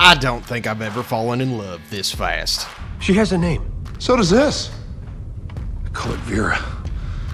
I don't think I've ever fallen in love this fast. She has a name. So does this. I call it Vera.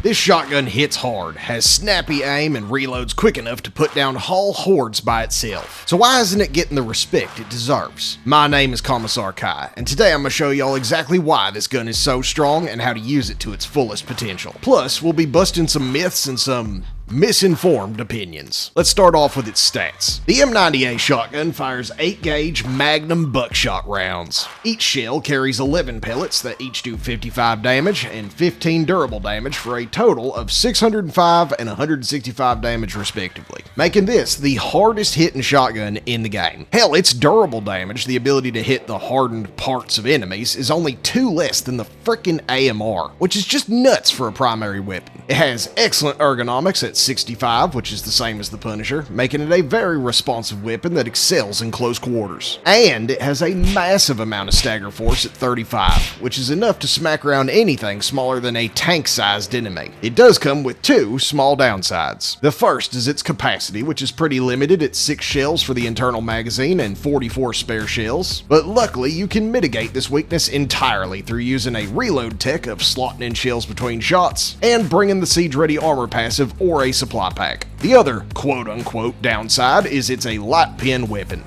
This shotgun hits hard, has snappy aim, and reloads quick enough to put down whole hordes by itself. So why isn't it getting the respect it deserves? My name is Commissar Kai, and today I'm going to show y'all exactly why this gun is so strong and how to use it to its fullest potential. Plus, we'll be busting some myths and some misinformed opinions. Let's start off with its stats. The M90A Shotgun fires 8-gauge Magnum buckshot rounds. Each shell carries 11 pellets that each do 55 damage and 15 durable damage for a total of 605 and 165 damage respectively, making this the hardest hitting shotgun in the game. Hell, its durable damage, the ability to hit the hardened parts of enemies, is only 2 less than the frickin' AMR, which is just nuts for a primary weapon. It has excellent ergonomics at 65, which is the same as the Punisher, making it a very responsive weapon that excels in close quarters. And it has a massive amount of stagger force at 35, which is enough to smack around anything smaller than a tank-sized enemy. It does come with 2 small downsides. The first is its capacity, which is pretty limited at 6 shells for the internal magazine and 44 spare shells, but luckily you can mitigate this weakness entirely through using a reload tech of slotting in shells between shots and bringing the siege-ready armor passive or a supply pack. The other quote-unquote downside is it's a light pen weapon.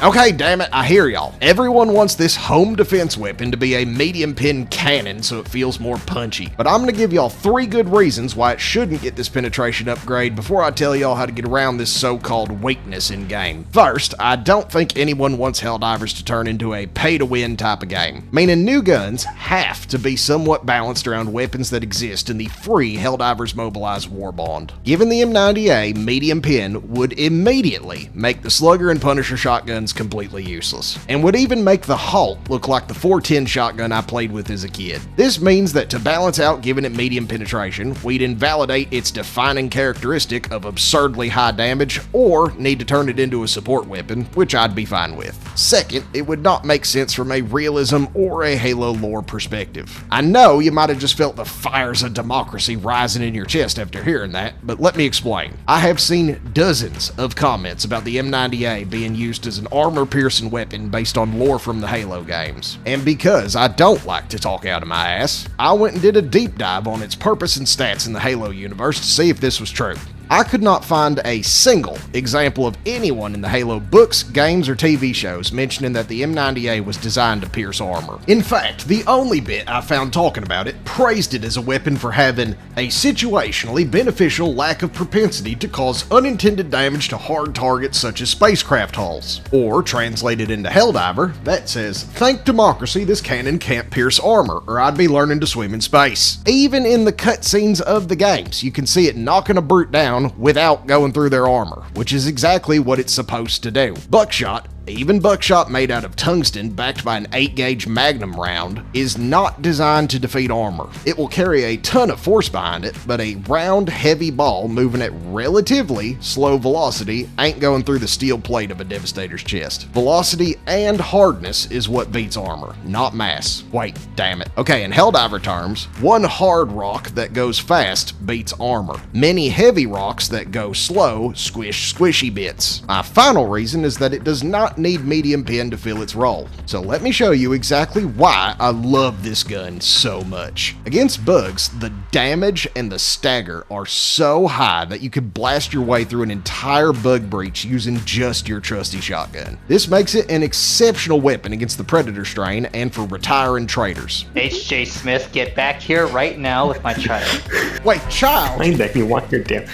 Okay, damn it, I hear y'all. Everyone wants this home defense weapon to be a medium pin cannon so it feels more punchy. But I'm gonna give y'all 3 good reasons why it shouldn't get this penetration upgrade before I tell y'all how to get around this so-called weakness in game. First, I don't think anyone wants Helldivers to turn into a pay-to-win type of game, meaning new guns have to be somewhat balanced around weapons that exist in the free Helldivers Mobilized Warbond. Giving the M90A medium pin would immediately make the Slugger and Punisher shotguns completely useless, and would even make the Halt look like the 410 shotgun I played with as a kid. This means that to balance out giving it medium penetration, we'd invalidate its defining characteristic of absurdly high damage, or need to turn it into a support weapon, which I'd be fine with. Second, it would not make sense from a realism or a Halo lore perspective. I know you might have just felt the fires of democracy rising in your chest after hearing that, but let me explain. I have seen dozens of comments about the M90A being used as an armor-piercing weapon based on lore from the Halo games. And because I don't like to talk out of my ass, I went and did a deep dive on its purpose and stats in the Halo universe to see if this was true. I could not find a single example of anyone in the Halo books, games, or TV shows mentioning that the M90A was designed to pierce armor. In fact, the only bit I found talking about it praised it as a weapon for having a situationally beneficial lack of propensity to cause unintended damage to hard targets such as spacecraft hulls. Or, translated into Helldiver, that says, "Thank democracy, this cannon can't pierce armor, or I'd be learning to swim in space." Even in the cutscenes of the games, you can see it knocking a brute down without going through their armor, which is exactly what it's supposed to do. Buckshot, even buckshot made out of tungsten backed by an 8-gauge Magnum round, is not designed to defeat armor. It will carry a ton of force behind it, but a round, heavy ball moving at relatively slow velocity ain't going through the steel plate of a Devastator's chest. Velocity and hardness is what beats armor, not mass. Wait, damn it. Okay, in Helldiver terms, one hard rock that goes fast beats armor. Many heavy rocks that go slow squish squishy bits. My final reason is that it does not need medium pin to fill its role. So let me show you exactly why I love this gun so much. Against bugs, the damage and the stagger are so high that you could blast your way through an entire bug breach using just your trusty shotgun. This makes it an exceptional weapon against the Predator strain and for retiring traders. H.J. Smith, get back here right now with my child. Wait, child? I bet you want your damn.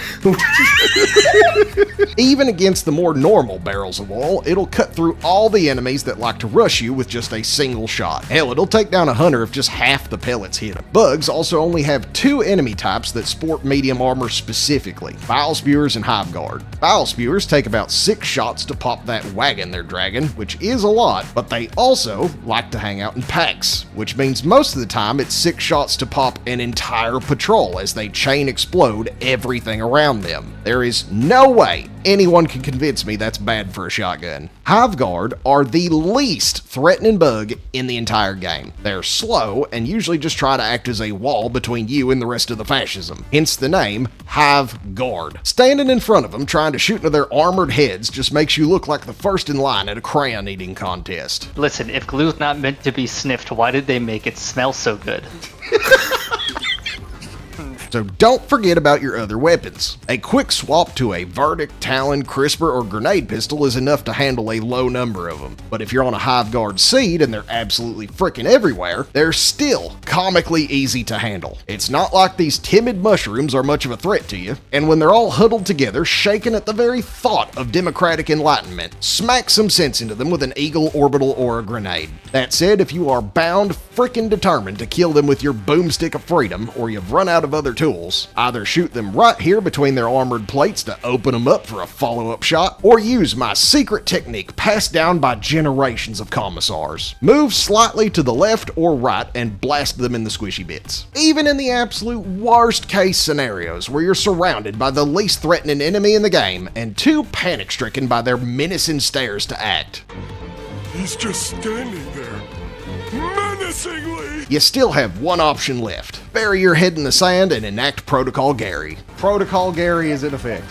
Even against the more normal barrels of oil, it'll cut through all the enemies that like to rush you with just a single shot. Hell, it'll take down a hunter if just half the pellets hit him. Bugs also only have 2 enemy types that sport medium armor specifically: Bile Spewers and Hive Guard. Bile Spewers take about 6 shots to pop that wagon they're dragging, which is a lot, but they also like to hang out in packs, which means most of the time it's 6 shots to pop an entire patrol as they chain explode everything around them. There is no way anyone can convince me that's bad for a shotgun. Hive Guard are the least threatening bug in the entire game. They're slow and usually just try to act as a wall between you and the rest of the fascism. Hence the name Hive Guard. Standing in front of them trying to shoot into their armored heads just makes you look like the first in line at a crayon eating contest. Listen, if glue's not meant to be sniffed, why did they make it smell so good? So don't forget about your other weapons. A quick swap to a Verdict, Talon, Crisper, or Grenade pistol is enough to handle a low number of them. But if you're on a Hive Guard seed and they're absolutely freaking everywhere, they're still comically easy to handle. It's not like these timid mushrooms are much of a threat to you, and when they're all huddled together, shaken at the very thought of democratic enlightenment, smack some sense into them with an Eagle, Orbital, or a grenade. That said, if you are bound freaking determined to kill them with your boomstick of freedom, or you've run out of other tools, either shoot them right here between their armored plates to open them up for a follow-up shot, or use my secret technique passed down by generations of commissars. Move slightly to the left or right and blast them in the squishy bits. Even in the absolute worst case scenarios where you're surrounded by the least threatening enemy in the game and too panic-stricken by their menacing stares to act. He's just standing there, menacingly. You still have one option left. Bury your head in the sand and enact Protocol Gary. Protocol Gary is in effect.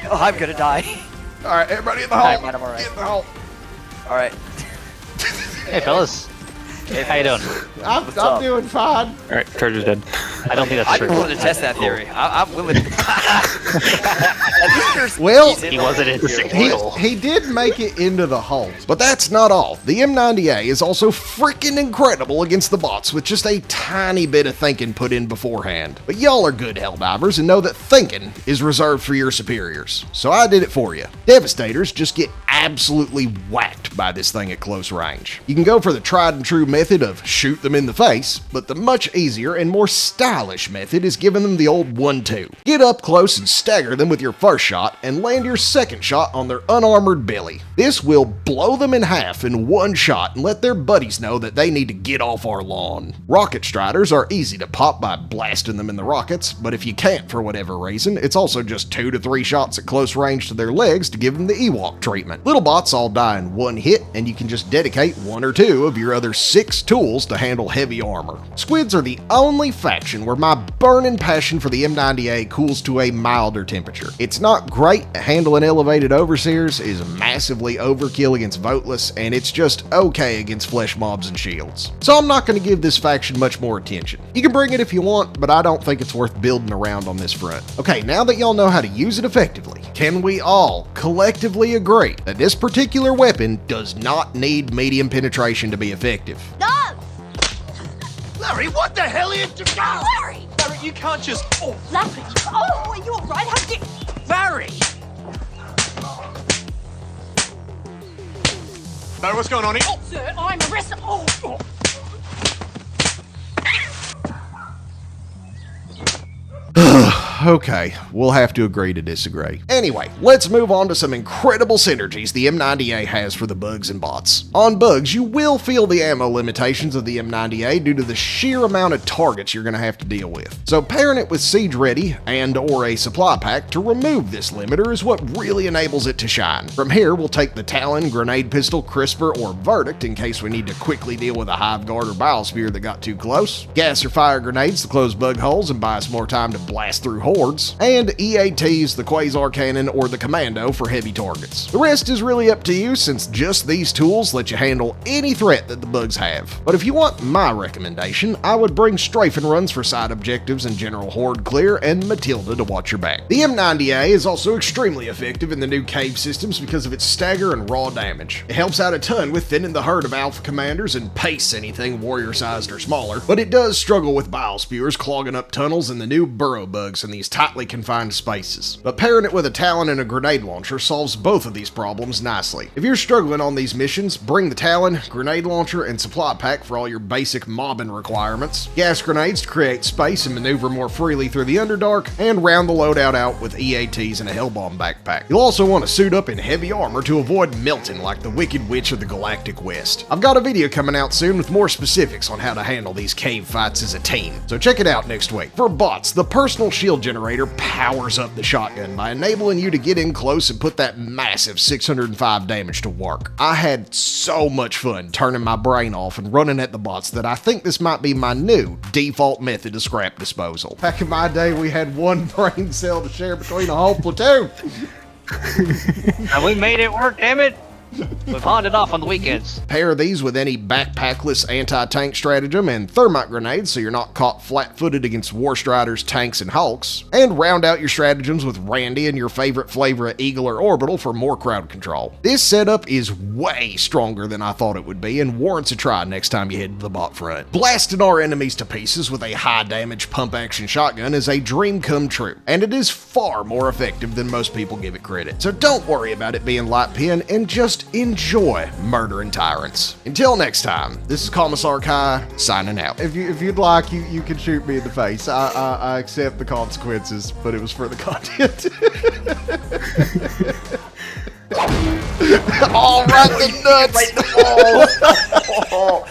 Oh, I'm gonna die. Alright, everybody in the hall. I'm alright. Get in the hall. Alright. Hey, fellas. How you doing? I'm doing fine. Alright, Charger's dead. I don't think that's I'm true. willing to test that theory. I'm willing. Well, He wasn't in the signal. He did make it into the hold. But that's not all. The M90A is also freaking incredible against the bots with just a tiny bit of thinking put in beforehand. But y'all are good helldivers and know that thinking is reserved for your superiors. So I did it for you. Devastators just get absolutely whacked by this thing at close range. You can go for the tried and true method of shoot them in the face, but the much easier and more stylish method is giving them the old 1-2. Get up close and stagger them with your first shot and land your second shot on their unarmored belly. This will blow them in half in one shot and let their buddies know that they need to get off our lawn. Rocket Striders are easy to pop by blasting them in the rockets, but if you can't for whatever reason, it's also just 2 to 3 shots at close range to their legs to give them the Ewok treatment. Little bots all die in one hit, and you can just dedicate 1 or 2 of your other 6 tools to handle heavy armor. Squids are the only faction where my burning passion for the M90A cools to a milder temperature. It's not great at handling elevated overseers, is massively overkill against voteless, and it's just okay against flesh mobs and shields. So I'm not going to give this faction much more attention. You can bring it if you want, but I don't think it's worth building around on this front. Okay, now that y'all know how to use it effectively, can we all collectively agree that this particular weapon does not need medium penetration to be effective? No! Larry, what the hell are you doing? Larry! Larry, you can't just... Oh, Larry! Oh, are you alright? How did... Larry! Larry, what's going on here? Oh, Sir, I'm arrested. Oh! Okay, we'll have to agree to disagree. Anyway, let's move on to some incredible synergies the M90A has for the bugs and bots. On bugs, you will feel the ammo limitations of the M90A due to the sheer amount of targets you're going to have to deal with. So pairing it with Siege Ready and or a supply pack to remove this limiter is what really enables it to shine. From here, we'll take the Talon, Grenade Pistol, Crisper, or Verdict in case we need to quickly deal with a Hive Guard or Bile Spear that got too close, gas or fire grenades to close bug holes and buy us more time to blast through hordes, and EATs, the Quasar Cannon, or the Commando for heavy targets. The rest is really up to you since just these tools let you handle any threat that the bugs have. But if you want my recommendation, I would bring strafing runs for side objectives and general horde clear and Matilda to watch your back. The M90A is also extremely effective in the new cave systems because of its stagger and raw damage. It helps out a ton with thinning the herd of alpha commanders and pace anything warrior sized or smaller, but it does struggle with bile spewers clogging up tunnels and the new burrow bugs in these tightly confined spaces. But pairing it with a Talon and a grenade launcher solves both of these problems nicely. If you're struggling on these missions, bring the Talon, grenade launcher, and supply pack for all your basic mobbing requirements, gas grenades to create space and maneuver more freely through the Underdark, and round the loadout out with EATs and a Hellbomb backpack. You'll also want to suit up in heavy armor to avoid melting like the Wicked Witch of the Galactic West. I've got a video coming out soon with more specifics on how to handle these cave fights as a team, so check it out next week. For bots, the personal shield generator powers up the shotgun by enabling you to get in close and put that massive 605 damage to work. I had so much fun turning my brain off and running at the bots that I think this might be my new default method of scrap disposal. Back in my day, we had one brain cell to share between a whole platoon. And we made it work, damn it! We pawned it off on the weekends. Pair these with any backpackless anti-tank stratagem and thermite grenades so you're not caught flat-footed against war striders, tanks, and hulks. And round out your stratagems with Randy and your favorite flavor of Eagle or Orbital for more crowd control. This setup is way stronger than I thought it would be and warrants a try next time you head to the bot front. Blasting our enemies to pieces with a high-damage pump-action shotgun is a dream come true, and it is far more effective than most people give it credit. So don't worry about it being light pin and just enjoy murdering tyrants. Until next time, this is Commissar Kai signing out. If you'd like, you can shoot me in the face. I accept the consequences, but it was for the content. Oh, right the nuts! Right in the ball.